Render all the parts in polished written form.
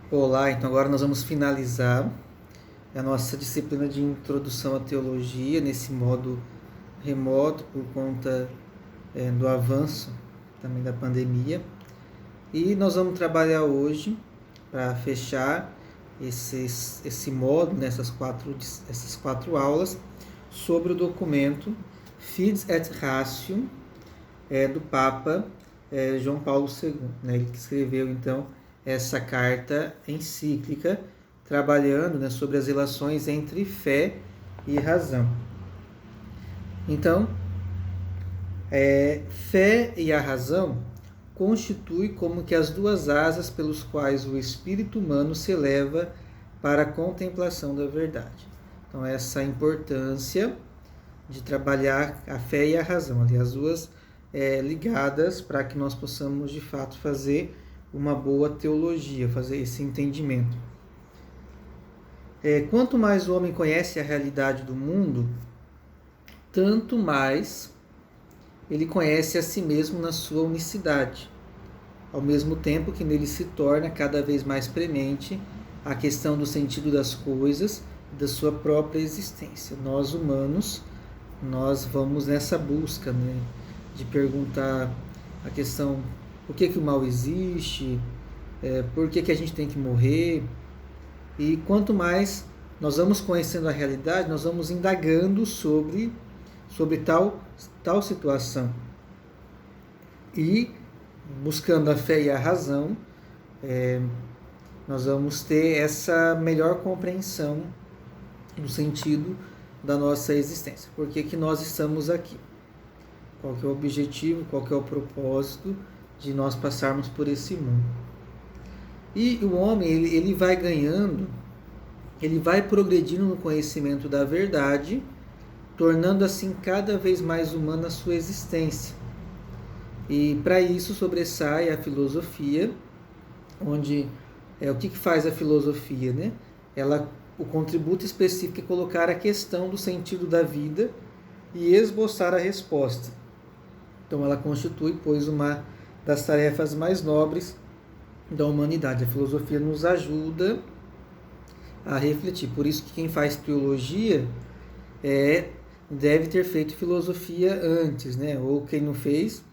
Olá, então agora nós vamos finalizar a nossa disciplina de introdução à teologia nesse modo remoto por conta do avanço também da pandemia. E nós vamos trabalhar hoje para fechar esse modo nessas essas quatro aulas sobre o documento Fides et Ratio do Papa João Paulo II, né? Ele que escreveu então essa carta encíclica trabalhando, né, sobre as relações entre fé e razão. Então, fé e a razão constituem como que as duas asas pelos quais o espírito humano se eleva para a contemplação da verdade. Então, essa importância de trabalhar a fé e a razão, ali as duas ligadas para que nós possamos de fato fazer uma boa teologia, fazer esse entendimento. Quanto mais o homem conhece a realidade do mundo, tanto mais ele conhece a si mesmo na sua unicidade, ao mesmo tempo que nele se torna cada vez mais premente a questão do sentido das coisas e da sua própria existência. Nós humanos, nós vamos nessa busca, né, de perguntar a questão: por que o mal existe? Por que a gente tem que morrer? E quanto mais nós vamos conhecendo a realidade, nós vamos indagando sobre tal situação. E buscando a fé e a razão, nós vamos ter essa melhor compreensão do sentido da nossa existência. Por que nós estamos aqui? Qual que é o objetivo, qual que é o propósito de nós passarmos por esse mundo? E o homem, ele vai ganhando, ele vai progredindo no conhecimento da verdade, tornando assim cada vez mais humana a sua existência. E para isso sobressai a filosofia, onde o que faz a filosofia, né? O contributo específico é colocar a questão do sentido da vida e esboçar a resposta. Então ela constitui, pois, uma das tarefas mais nobres da humanidade. A filosofia nos ajuda a refletir. Por isso que quem faz teologia deve ter feito filosofia antes, né? Ou quem não fez,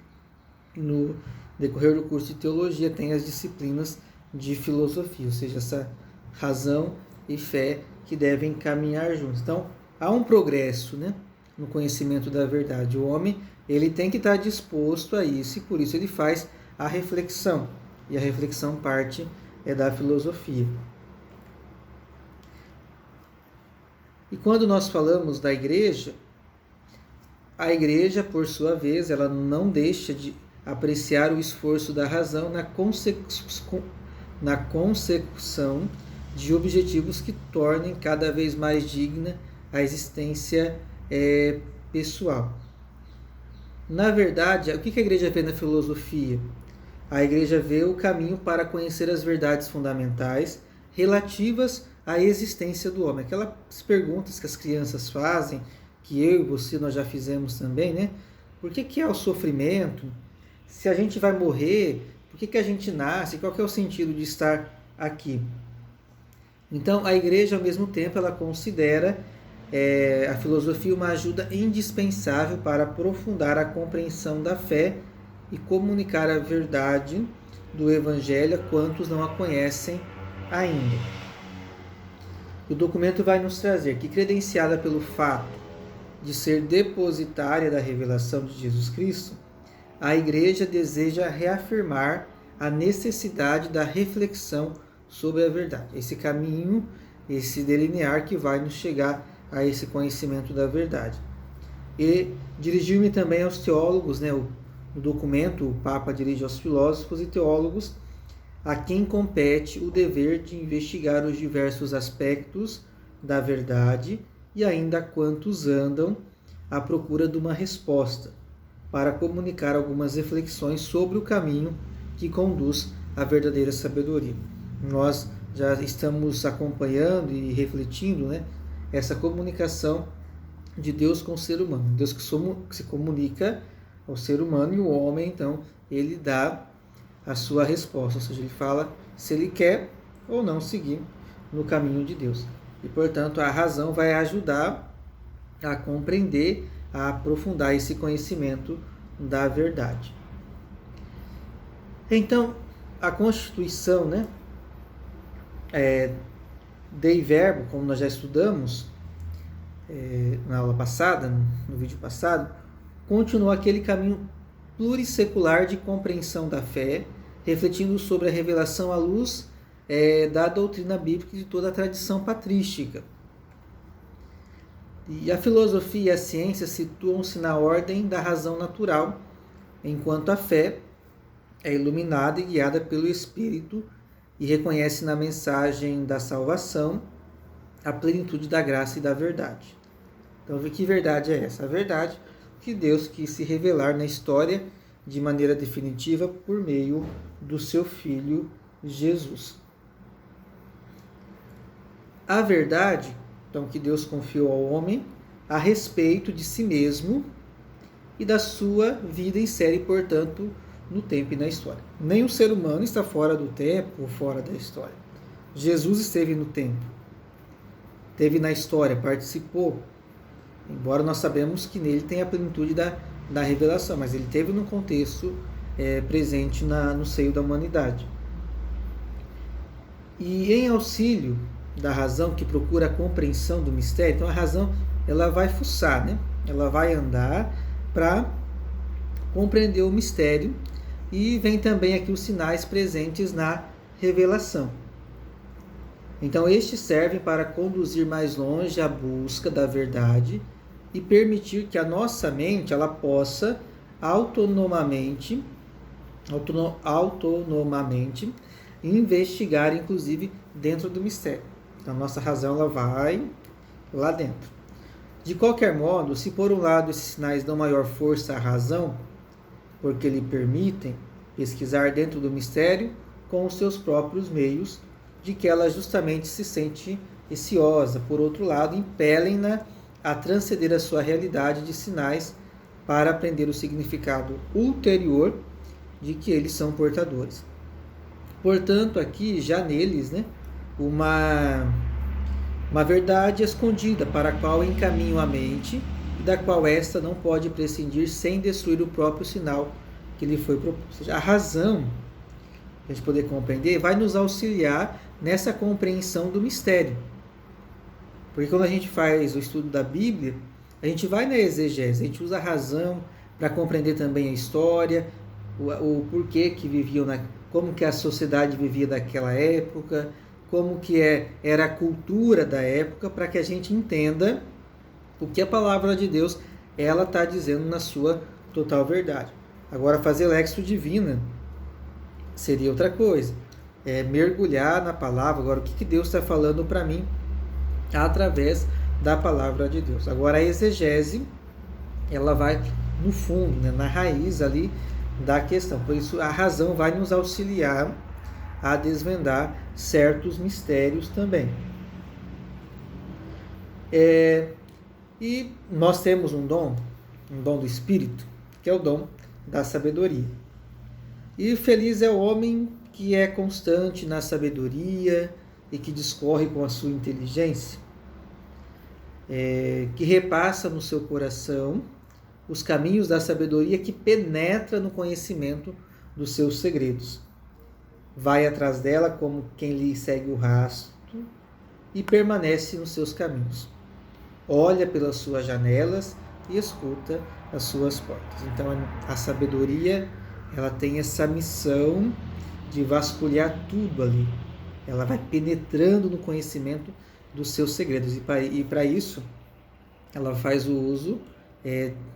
no decorrer do curso de teologia tem as disciplinas de filosofia, ou seja, essa razão e fé que devem caminhar juntos. Então, há um progresso, né, no conhecimento da verdade. O homem, ele tem que estar disposto a isso, e por isso ele faz a reflexão. E a reflexão parte da filosofia. E quando nós falamos da igreja, a igreja, por sua vez, ela não deixa de apreciar o esforço da razão na consecução de objetivos que tornem cada vez mais digna a existência pessoal. Na verdade, o que a igreja vê na filosofia? A igreja vê o caminho para conhecer as verdades fundamentais relativas à existência do homem. Aquelas perguntas que as crianças fazem, que eu e você nós já fizemos também, né? Por que é o sofrimento? Se a gente vai morrer, por que a gente nasce? Qual que é o sentido de estar aqui? Então, a igreja, ao mesmo tempo, ela considera a filosofia uma ajuda indispensável para aprofundar a compreensão da fé e comunicar a verdade do Evangelho a quantos não a conhecem ainda. O documento vai nos trazer que, credenciada pelo fato de ser depositária da revelação de Jesus Cristo, a Igreja deseja reafirmar a necessidade da reflexão sobre a verdade. Esse caminho, esse delinear que vai nos chegar a esse conhecimento da verdade. E dirigiu-me também aos teólogos, né? No documento, o Papa dirige aos filósofos e teólogos a quem compete o dever de investigar os diversos aspectos da verdade e ainda a quantos andam à procura de uma resposta, para comunicar algumas reflexões sobre o caminho que conduz à verdadeira sabedoria. Nós já estamos acompanhando e refletindo, né, essa comunicação de Deus com o ser humano. Deus que se comunica ao ser humano, e o homem, então, ele dá a sua resposta, ou seja, ele fala se ele quer ou não seguir no caminho de Deus. E, portanto, a razão vai ajudar a compreender, a aprofundar esse conhecimento da verdade. Então, a Constituição, né, Dei Verbo, como nós já estudamos na aula passada, no vídeo passado, continua aquele caminho plurissecular de compreensão da fé, refletindo sobre a revelação à luz da doutrina bíblica e de toda a tradição patrística. E a filosofia e a ciência situam-se na ordem da razão natural, enquanto a fé é iluminada e guiada pelo Espírito e reconhece na mensagem da salvação a plenitude da graça e da verdade. Então, que verdade é essa? A verdade que Deus quis se revelar na história de maneira definitiva por meio do seu Filho Jesus. A verdade, então, que Deus confiou ao homem a respeito de si mesmo e da sua vida insere, portanto, no tempo e na história. Nenhum ser humano está fora do tempo ou fora da história. Jesus esteve no tempo, esteve na história, participou, embora nós sabemos que nele tem a plenitude da revelação, mas ele esteve no contexto presente no seio da humanidade. E em auxílio da razão que procura a compreensão do mistério, então a razão ela vai fuçar, né? Ela vai andar para compreender o mistério, e vem também aqui os sinais presentes na revelação. Então estes servem para conduzir mais longe a busca da verdade e permitir que a nossa mente ela possa autonomamente investigar, inclusive dentro do mistério. Então a nossa razão ela vai lá dentro. De qualquer modo, se por um lado esses sinais dão maior força à razão, porque lhe permitem pesquisar dentro do mistério com os seus próprios meios, de que ela justamente se sente receosa. Por outro lado, impelem-na a transcender a sua realidade de sinais para aprender o significado ulterior de que eles são portadores. Portanto, aqui já neles, né, uma verdade escondida para a qual encaminham a mente e da qual esta não pode prescindir sem destruir o próprio sinal que lhe foi proposto. Ou seja, a razão, para a gente poder compreender, vai nos auxiliar nessa compreensão do mistério. Porque quando a gente faz o estudo da Bíblia, a gente vai na exegese, a gente usa a razão para compreender também a história, o porquê que viviam, como que a sociedade vivia daquela época, como que era a cultura da época, para que a gente entenda o que a palavra de Deus ela está dizendo na sua total verdade. Agora, fazer léxico divina seria outra coisa. Mergulhar na palavra. Agora, o que Deus está falando para mim através da palavra de Deus. Agora, a exegese, ela vai no fundo, né, na raiz ali da questão. Por isso, a razão vai nos auxiliar a desvendar certos mistérios também. E nós temos um dom do Espírito, que é o dom da sabedoria. E feliz é o homem que é constante na sabedoria e que discorre com a sua inteligência, que repassa no seu coração os caminhos da sabedoria, que penetra no conhecimento dos seus segredos. Vai atrás dela como quem lhe segue o rastro e permanece nos seus caminhos. Olha pelas suas janelas e escuta as suas portas. Então a sabedoria ela tem essa missão de vasculhar tudo ali. Ela vai penetrando no conhecimento dos seus segredos. E para isso ela faz o uso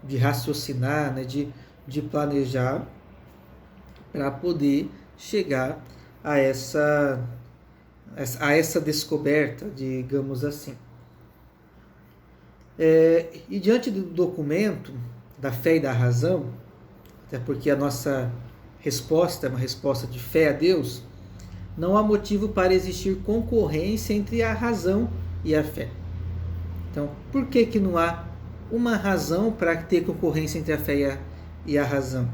de raciocinar, né, de planejar, para poder chegar a essa descoberta, digamos assim. E diante do documento da fé e da razão, até porque a nossa resposta é uma resposta de fé a Deus, não há motivo para existir concorrência entre a razão e a fé. Então, por que não há uma razão para ter concorrência entre a fé e a razão?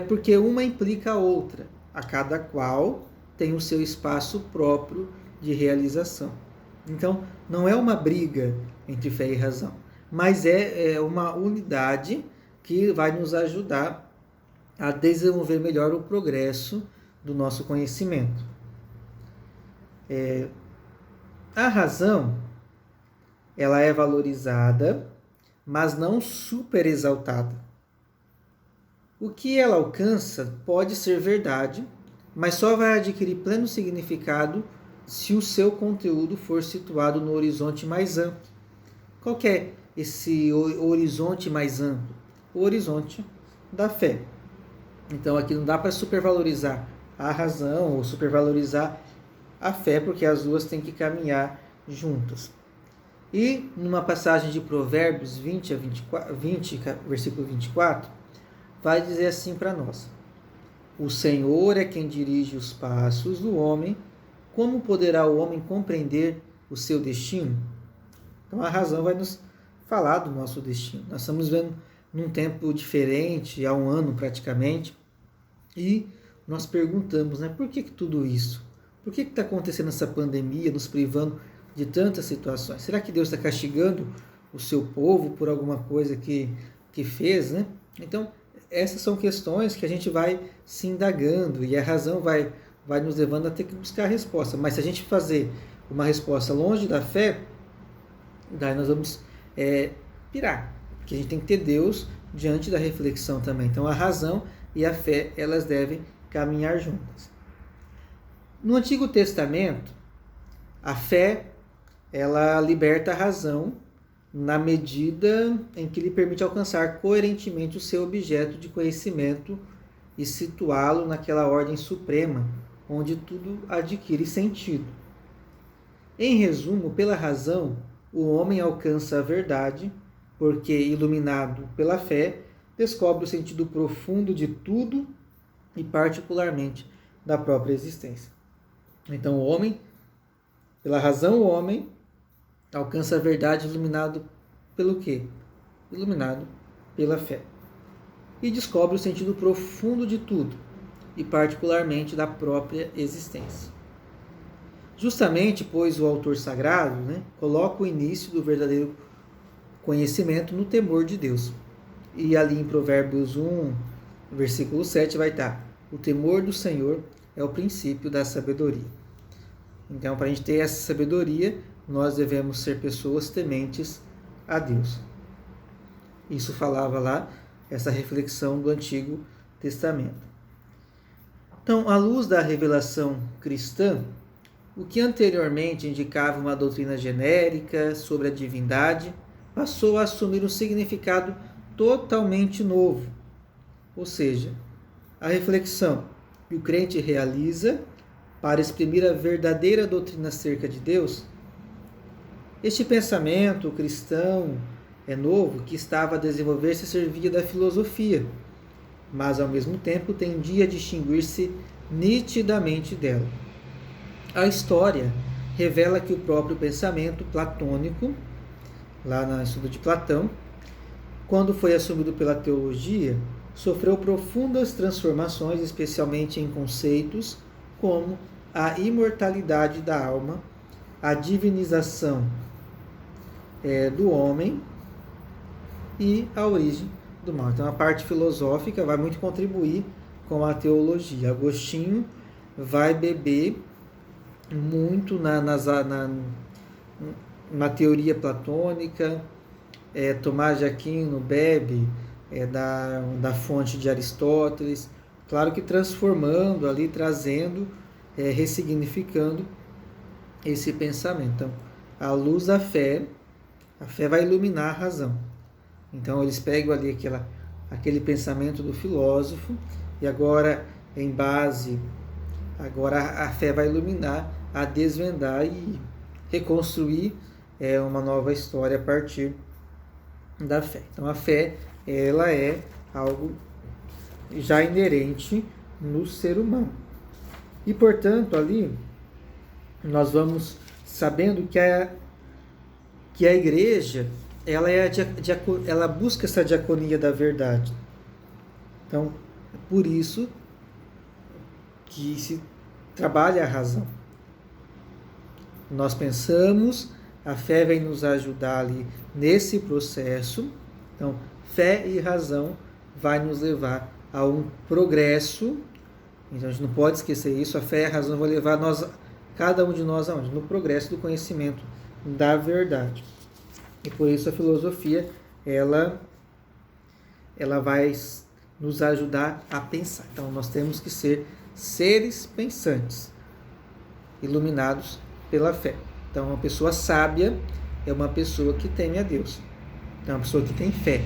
Porque uma implica a outra, a cada qual tem o seu espaço próprio de realização. Então, não é uma briga entre fé e razão, mas é uma unidade que vai nos ajudar a desenvolver melhor o progresso do nosso conhecimento. A razão, ela é valorizada, mas não super exaltada. O que ela alcança pode ser verdade, mas só vai adquirir pleno significado se o seu conteúdo for situado no horizonte mais amplo. Qual que é esse horizonte mais amplo? O horizonte da fé. Então aqui não dá para supervalorizar a razão ou supervalorizar a fé, porque as duas têm que caminhar juntas. E numa passagem de Provérbios 20, versículo 24, vai dizer assim para nós: o Senhor é quem dirige os passos do homem, como poderá o homem compreender o seu destino? Então a razão vai nos falar do nosso destino. Nós estamos vendo num tempo diferente, há um ano praticamente, e nós perguntamos, por que tudo isso? Por que está acontecendo essa pandemia, nos privando de tantas situações? Será que Deus está castigando o seu povo por alguma coisa que fez? Então, essas são questões que a gente vai se indagando e a razão vai nos levando a ter que buscar a resposta. Mas se a gente fazer uma resposta longe da fé, daí nós vamos pirar. Porque a gente tem que ter Deus diante da reflexão também. Então a razão e a fé, elas devem caminhar juntas. No Antigo Testamento, a fé, ela liberta a razão na medida em que lhe permite alcançar coerentemente o seu objeto de conhecimento e situá-lo naquela ordem suprema, onde tudo adquire sentido. Em resumo, pela razão, o homem alcança a verdade, porque, iluminado pela fé, descobre o sentido profundo de tudo e, particularmente, da própria existência. Então, o homem, pela razão, o homem alcança a verdade iluminado pelo quê? Iluminado pela fé. E descobre o sentido profundo de tudo, e particularmente da própria existência. Justamente, pois o autor sagrado coloca o início do verdadeiro conhecimento no temor de Deus. E ali em Provérbios 1, versículo 7 vai estar: o temor do Senhor é o princípio da sabedoria. Então, para a gente ter essa sabedoria, nós devemos ser pessoas tementes a Deus. Isso falava lá, essa reflexão do Antigo Testamento. Então, à luz da revelação cristã, o que anteriormente indicava uma doutrina genérica sobre a divindade, passou a assumir um significado totalmente novo. Ou seja, a reflexão que o crente realiza para exprimir a verdadeira doutrina acerca de Deus, este pensamento cristão novo que estava a desenvolver-se servia da filosofia, mas ao mesmo tempo tendia a distinguir-se nitidamente dela. A história revela que o próprio pensamento platônico, lá no estudo de Platão, quando foi assumido pela teologia, sofreu profundas transformações, especialmente em conceitos como a imortalidade da alma, a divinização do homem e a origem do mal. Então a parte filosófica vai muito contribuir com a teologia. Agostinho vai beber muito na teoria platônica, Tomás de Aquino bebe da fonte de Aristóteles, claro que transformando ali, trazendo, ressignificando esse pensamento. Então, à luz da fé, a fé vai iluminar a razão. Então eles pegam ali aquele pensamento do filósofo e agora, em base, agora a fé vai iluminar, a desvendar e reconstruir uma nova história a partir da fé. Então a fé, ela é algo já inerente no ser humano. E portanto ali nós vamos sabendo que a igreja ela busca essa diaconia da verdade. Então, é por isso que se trabalha a razão. Nós pensamos, a fé vem nos ajudar ali nesse processo. Então, fé e razão vai nos levar a um progresso. Então, a gente não pode esquecer isso. A fé e a razão vão levar cada um de nós aonde? No progresso do conhecimento da verdade. E por isso a filosofia, ela vai nos ajudar a pensar. Então, nós temos que ser seres pensantes, iluminados pela fé. Então, uma pessoa sábia é uma pessoa que teme a Deus. É uma pessoa que tem fé.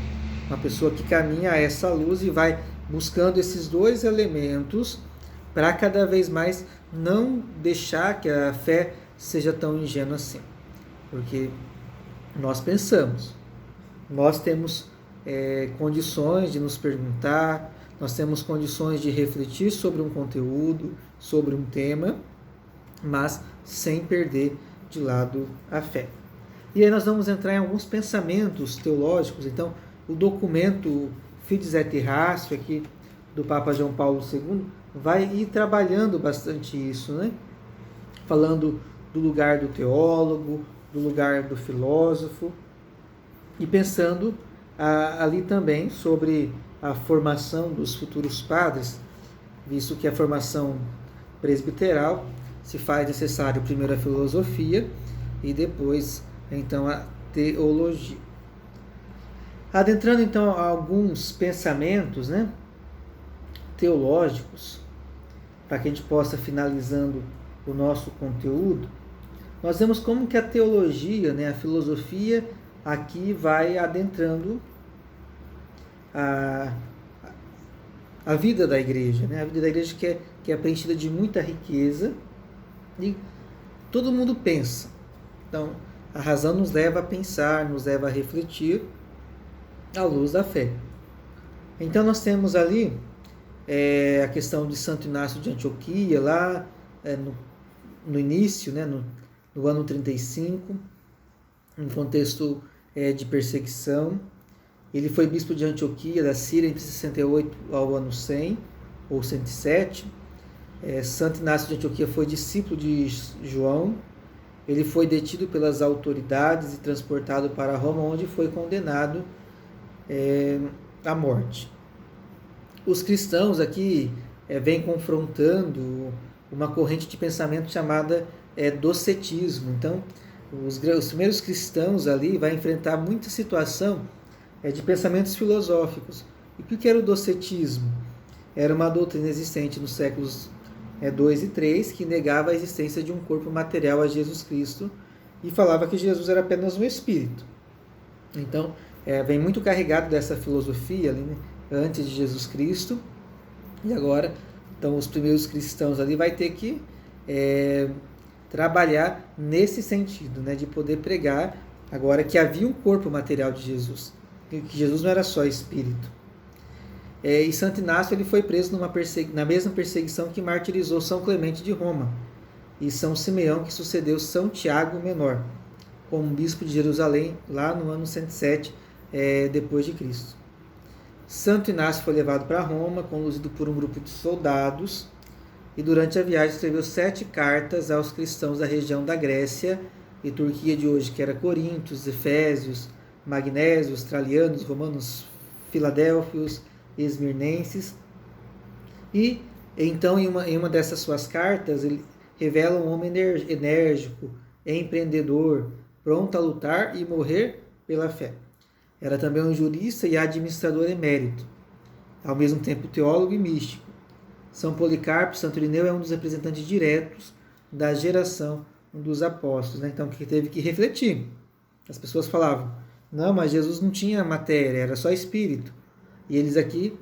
Uma pessoa que caminha a essa luz e vai buscando esses dois elementos para cada vez mais não deixar que a fé seja tão ingênua assim. Porque nós pensamos, nós temos condições de nos perguntar, nós temos condições de refletir sobre um conteúdo, sobre um tema, mas sem perder de lado a fé. E aí nós vamos entrar em alguns pensamentos teológicos. Então, o documento Fides et Ratio aqui do Papa João Paulo II vai ir trabalhando bastante isso, né? Falando do lugar do teólogo, do lugar do filósofo, e pensando ali também sobre a formação dos futuros padres, visto que a formação presbiteral se faz necessário primeiro a filosofia e depois então a teologia. Adentrando então alguns pensamentos, né, teológicos, para que a gente possa finalizando o nosso conteúdo, nós vemos como que a teologia, né, a filosofia aqui vai adentrando a vida da igreja, né? A vida da igreja que é preenchida de muita riqueza e todo mundo pensa. Então, a razão nos leva a pensar, nos leva a refletir à luz da fé. Então, nós temos ali a questão de Santo Inácio de Antioquia, lá no início, né, no ano 35, em contexto de perseguição. Ele foi bispo de Antioquia, da Síria, entre 68 ao ano 100, ou 107. Santo Inácio de Antioquia foi discípulo de João. Ele foi detido pelas autoridades e transportado para Roma, onde foi condenado à morte. Os cristãos aqui vêm confrontando uma corrente de pensamento chamada docetismo. Então, os primeiros cristãos ali vão enfrentar muita situação de pensamentos filosóficos. E o que era o docetismo? Era uma doutrina existente nos séculos 2 e 3 que negava a existência de um corpo material a Jesus Cristo e falava que Jesus era apenas um espírito. Então, vem muito carregado dessa filosofia ali, né, antes de Jesus Cristo, e agora, então, os primeiros cristãos ali vai ter que trabalhar nesse sentido, né, de poder pregar agora que havia um corpo material de Jesus, que Jesus não era só espírito. E Santo Inácio ele foi preso na mesma perseguição que martirizou São Clemente de Roma e São Simeão, que sucedeu São Tiago Menor, como bispo de Jerusalém, lá no ano 107 depois de Cristo. Santo Inácio foi levado para Roma, conduzido por um grupo de soldados, e durante a viagem escreveu 7 cartas aos cristãos da região da Grécia e Turquia de hoje, que era Coríntios, Efésios, Magnésios, Tralianos, Romanos, Filadélfios, Esmirnenses. E então em uma dessas suas cartas ele revela um homem enérgico, empreendedor, pronto a lutar e morrer pela fé. Era também um jurista e administrador emérito, ao mesmo tempo teólogo e místico. São Policarpo, Santo Irineu é um dos representantes diretos da geração dos apóstolos, né? Então, que teve que refletir. As pessoas falavam, não, mas Jesus não tinha matéria, era só espírito. E eles aqui,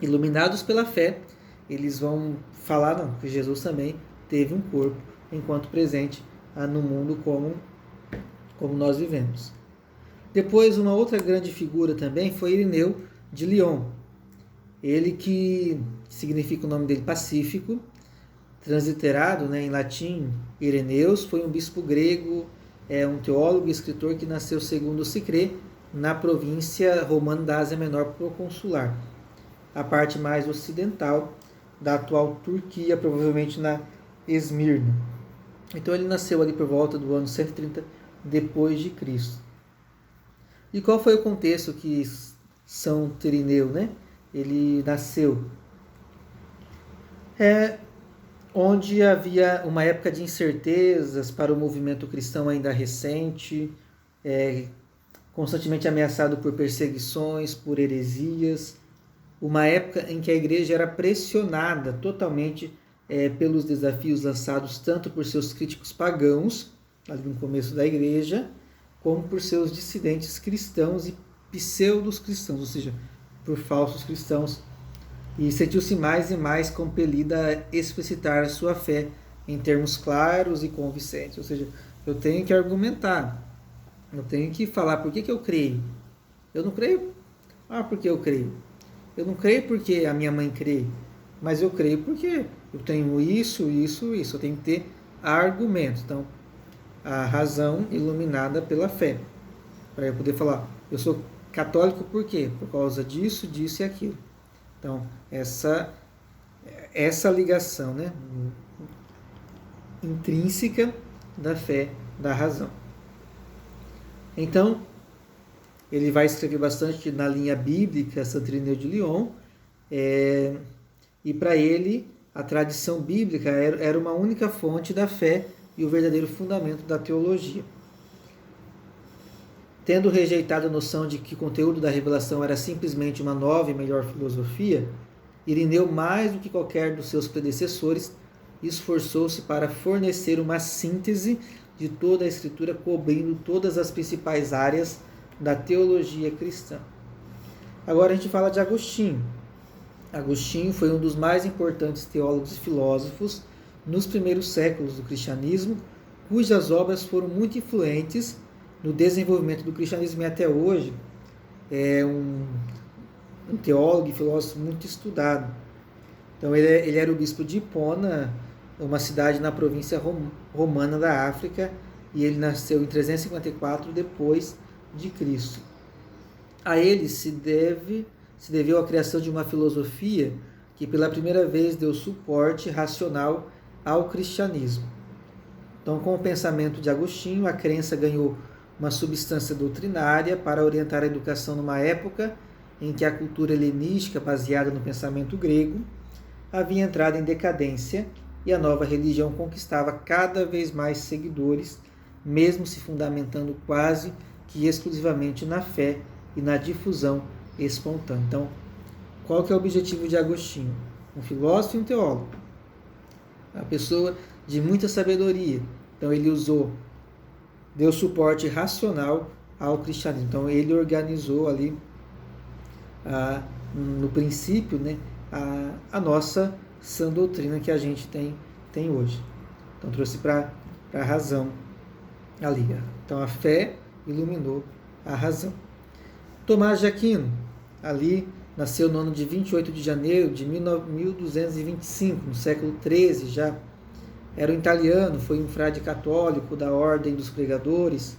iluminados pela fé, eles vão falar, não, que Jesus também teve um corpo, enquanto presente no mundo como nós vivemos. Depois, uma outra grande figura também foi Irineu de Lyon. Ele que significa o nome dele Pacífico, transliterado, né, em latim, Ireneus, foi um bispo grego, um teólogo e escritor que nasceu, segundo se crê, na província romana da Ásia Menor proconsular, a parte mais ocidental da atual Turquia, provavelmente na Esmirna. Então ele nasceu ali por volta do ano 130 depois de Cristo. E qual foi o contexto que São Tirineu, né? Ele nasceu? Onde havia uma época de incertezas para o movimento cristão ainda recente, constantemente ameaçado por perseguições, por heresias, uma época em que a igreja era pressionada totalmente pelos desafios lançados tanto por seus críticos pagãos, ali no começo da igreja, como por seus dissidentes cristãos e pseudos cristãos, ou seja, por falsos cristãos, e sentiu-se mais e mais compelida a explicitar a sua fé em termos claros e convincentes, ou seja, eu tenho que argumentar, eu tenho que falar por que eu creio. Eu não creio, porque eu creio. Eu não creio porque a minha mãe crê, mas eu creio porque eu tenho isso. Eu tenho que ter argumentos. Então, a razão iluminada pela fé. Para eu poder falar, eu sou católico por quê? Por causa disso e aquilo. Então, essa ligação, né, intrínseca da fé, da razão. Então, ele vai escrever bastante na linha bíblica, Santo Irineu de Lyon, e para ele a tradição bíblica era uma única fonte da fé e o verdadeiro fundamento da teologia. Tendo rejeitado a noção de que o conteúdo da revelação era simplesmente uma nova e melhor filosofia, Irineu, mais do que qualquer dos seus predecessores, esforçou-se para fornecer uma síntese de toda a Escritura, cobrindo todas as principais áreas da teologia cristã. Agora a gente fala de Agostinho. Agostinho foi um dos mais importantes teólogos e filósofos nos primeiros séculos do cristianismo, cujas obras foram muito influentes no desenvolvimento do cristianismo e até hoje é um teólogo e filósofo muito estudado. Então ele era o bispo de Hipona, uma cidade na província romana da África, e ele nasceu em 354 depois de Cristo. A ele se deveu a criação de uma filosofia que pela primeira vez deu suporte racional ao cristianismo. Então, com o pensamento de Agostinho, a crença ganhou uma substância doutrinária para orientar a educação numa época em que a cultura helenística, baseada no pensamento grego, havia entrado em decadência e a nova religião conquistava cada vez mais seguidores, mesmo se fundamentando quase que exclusivamente na fé e na difusão espontânea. Então, qual que é o objetivo de Agostinho? Um filósofo e um teólogo. Uma pessoa de muita sabedoria. Então, ele deu suporte racional ao cristianismo. Então, ele organizou ali, no princípio, né, a nossa sã doutrina que a gente tem hoje. Então, trouxe para a razão ali. Então, a fé iluminou a razão. Tomás de Aquino, ali nasceu no ano de 28 de janeiro de 1225, no século XIII já. Era um italiano, foi um frade católico da Ordem dos Pregadores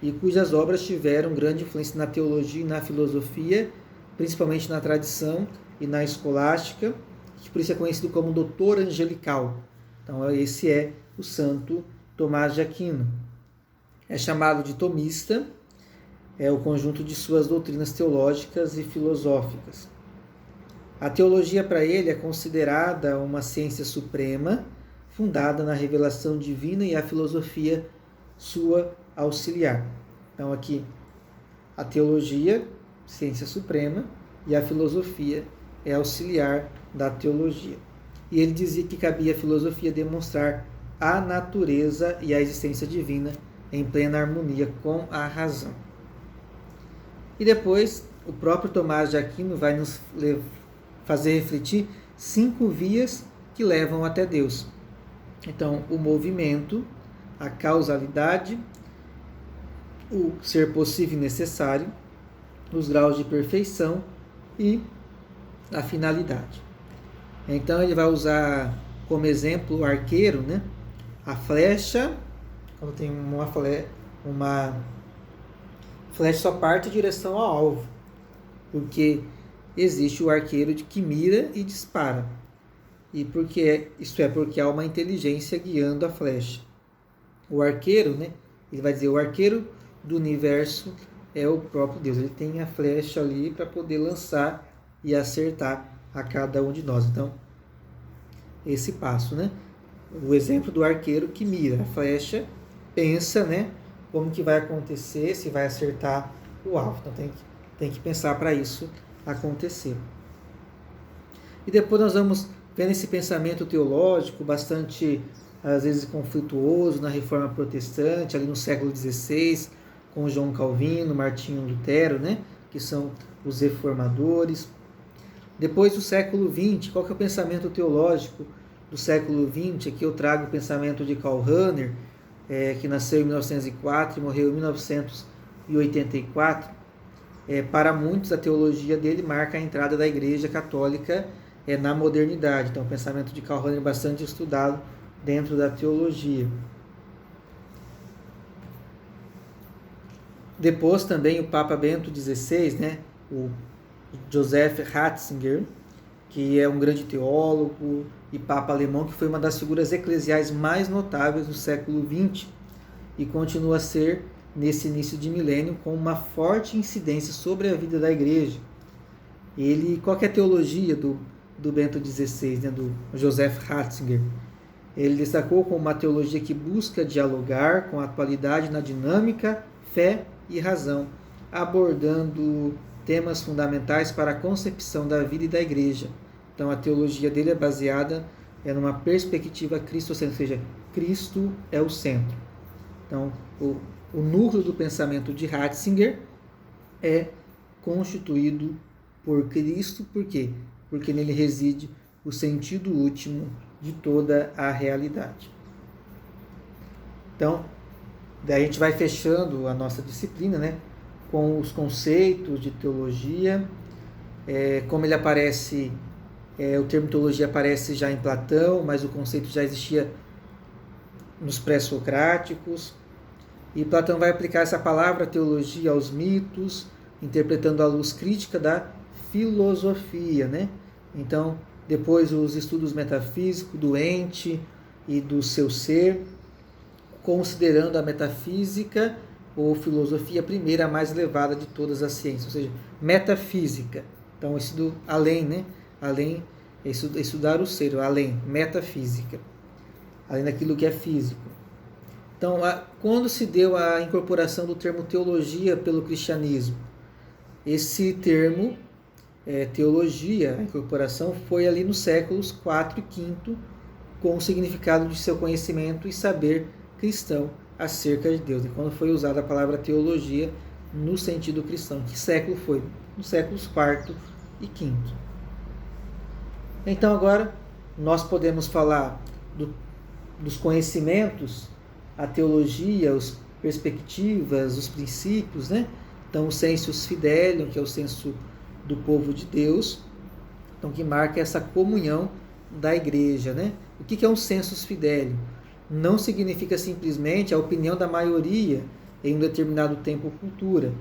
e cujas obras tiveram grande influência na teologia e na filosofia, principalmente na tradição e na escolástica, que por isso é conhecido como doutor angelical. Então, esse é o santo Tomás de Aquino. É chamado de tomista, é o conjunto de suas doutrinas teológicas e filosóficas. A teologia para ele é considerada uma ciência suprema, fundada na revelação divina, e a filosofia sua auxiliar. Então aqui a teologia, ciência suprema, e a filosofia é auxiliar da teologia. E ele dizia que cabia à filosofia demonstrar a natureza e a existência divina em plena harmonia com a razão. E depois, o próprio Tomás de Aquino vai nos fazer refletir 5 vias que levam até Deus. Então, o movimento, a causalidade, o ser possível e necessário, os graus de perfeição e a finalidade. Então, ele vai usar como exemplo o arqueiro, né? A flecha, quando tem uma flecha só parte em direção ao alvo, porque existe o arqueiro que mira e dispara. E isso é porque há uma inteligência guiando a flecha. O arqueiro, né? Ele vai dizer, o arqueiro do universo é o próprio Deus. Ele tem a flecha ali para poder lançar e acertar a cada um de nós. Então, esse passo, né? O exemplo do arqueiro que mira a flecha, pensa, né? Como que vai acontecer, se vai acertar o alvo. Então, tem que pensar para isso acontecer. E depois nós vamos vendo esse pensamento teológico bastante, às vezes, conflituoso na Reforma Protestante, ali no século XVI, com João Calvino, Martinho Lutero, né? Que são os reformadores. Depois do século XX, qual que é o pensamento teológico do século XX? Aqui eu trago o pensamento de Karl Rahner, que nasceu em 1904 e morreu em 1984. Para muitos, a teologia dele marca a entrada da Igreja Católica na modernidade. Então, o pensamento de Karl Rahner é bastante estudado dentro da teologia. Depois também o Papa Bento XVI, né, o Joseph Ratzinger, que é um grande teólogo e papa alemão, que foi uma das figuras eclesiais mais notáveis do século XX e continua a ser nesse início de milênio com uma forte incidência sobre a vida da igreja. Qual que é a teologia do Bento XVI, né, do Joseph Ratzinger? Ele destacou como uma teologia que busca dialogar com a atualidade na dinâmica, fé e razão, abordando temas fundamentais para a concepção da vida e da igreja. Então, a teologia dele é baseada numa perspectiva cristocêntrica, ou seja, Cristo é o centro. Então, o núcleo do pensamento de Ratzinger é constituído por Cristo. Por quê? Porque nele reside o sentido último de toda a realidade. Então, daí a gente vai fechando a nossa disciplina, né, com os conceitos de teologia, como ele aparece, o termo teologia aparece já em Platão, mas o conceito já existia nos pré-socráticos, e Platão vai aplicar essa palavra teologia aos mitos, interpretando a luz crítica da filosofia, né? Então, depois os estudos metafísicos do ente e do seu ser, considerando a metafísica ou filosofia primeira, a mais elevada de todas as ciências, ou seja, metafísica. Então, isso além, né? Além, estudar o ser, além, metafísica, além daquilo que é físico. Então, quando se deu a incorporação do termo teologia pelo cristianismo? Esse termo, teologia, a incorporação, foi ali nos séculos IV e V, com o significado de seu conhecimento e saber cristão acerca de Deus. E quando foi usada a palavra teologia no sentido cristão, que século foi? Nos séculos IV e V. Então agora nós podemos falar dos conhecimentos, a teologia, as perspectivas, os princípios, né? Então o sensus fidelium, que é o senso do povo de Deus, então que marca essa comunhão da igreja, né? O que é um sensus fidelium? Não significa simplesmente a opinião da maioria em um determinado tempo ou cultura,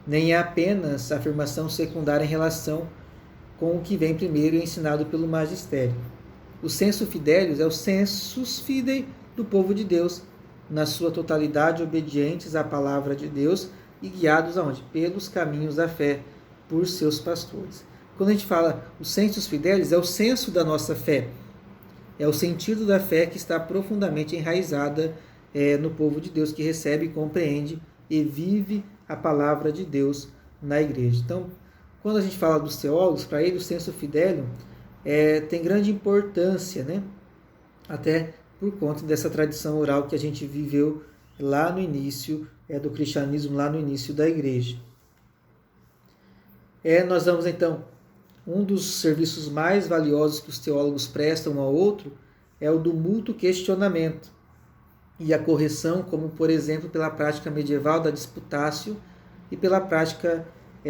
nem é apenas a afirmação secundária em relação com o que vem primeiro ensinado pelo magistério. O sensus fidelius é o sensus fidei do povo de Deus, na sua totalidade obedientes à palavra de Deus e guiados aonde? Pelos caminhos da fé, por seus pastores. Quando a gente fala o sensus fidelius, é o senso da nossa fé, é o sentido da fé que está profundamente enraizada no povo de Deus, que recebe, compreende e vive a palavra de Deus na igreja. Então, quando a gente fala dos teólogos, para ele o sensus fidelium tem grande importância, né? Até por conta dessa tradição oral que a gente viveu lá no início do cristianismo, lá no início da igreja. Nós vamos então, um dos serviços mais valiosos que os teólogos prestam um ao outro é o do mútuo questionamento e a correção, como por exemplo pela prática medieval da disputatio e pela prática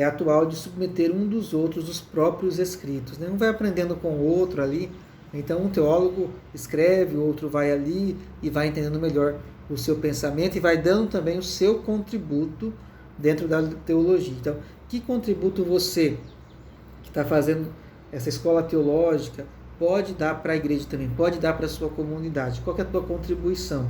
atual de submeter um dos outros os próprios escritos. Um vai aprendendo com o outro ali, então um teólogo escreve, o outro vai ali e vai entendendo melhor o seu pensamento e vai dando também o seu contributo dentro da teologia. Então, que contributo você, que está fazendo essa escola teológica, pode dar para a igreja também, pode dar para a sua comunidade. Qual que é a tua contribuição?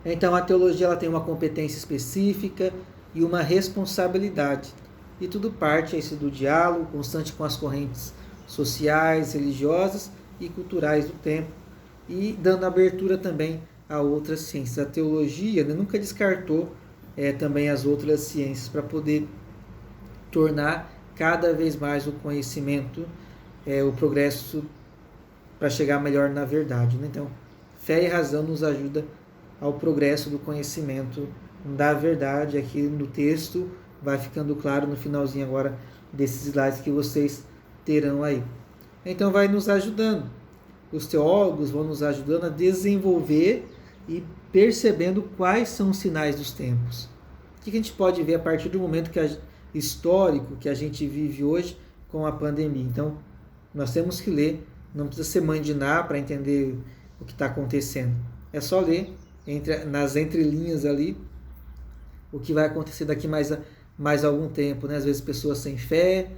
Então, a teologia ela tem uma competência específica e uma responsabilidade. E tudo parte do diálogo constante com as correntes sociais, religiosas e culturais do tempo, e dando abertura também a outras ciências. A teologia, né, nunca descartou também as outras ciências para poder tornar cada vez mais o conhecimento, o progresso, para chegar melhor na verdade. Né? Então, fé e razão nos ajuda ao progresso do conhecimento da verdade. Aqui no texto vai ficando claro no finalzinho agora desses slides que vocês terão aí. Então vai nos ajudando. Os teólogos vão nos ajudando a desenvolver e percebendo quais são os sinais dos tempos. O que a gente pode ver a partir do momento histórico que a gente vive hoje com a pandemia. Então, nós temos que ler, não precisa ser mandinar para entender o que está acontecendo. É só ler nas entrelinhas ali o que vai acontecer daqui mais algum tempo. Né? Às vezes pessoas sem fé,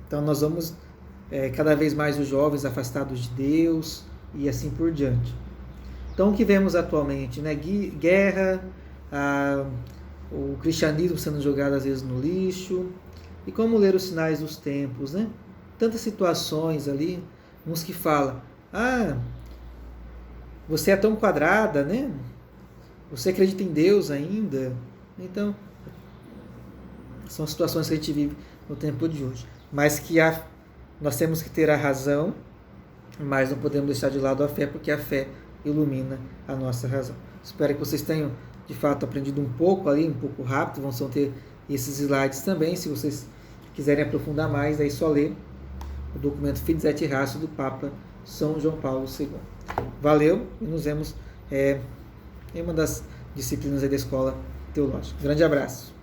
então nós vamos cada vez mais os jovens afastados de Deus e assim por diante. Então, o que vemos atualmente, né? Guerra, o cristianismo sendo jogado às vezes no lixo, e como ler os sinais dos tempos, né? Tantas situações ali, uns que falam, você é tão quadrada, né? Você acredita em Deus ainda? Então, são situações que a gente vive no tempo de hoje. Mas que nós temos que ter a razão, mas não podemos deixar de lado a fé, porque a fé ilumina a nossa razão. Espero que vocês tenham, de fato, aprendido um pouco rápido, vão ter esses slides também. Se vocês quiserem aprofundar mais, aí só ler o documento Fides et Ratio do Papa São João Paulo II. Valeu e nos vemos em uma das disciplinas aí da Escola Teológica. Grande abraço.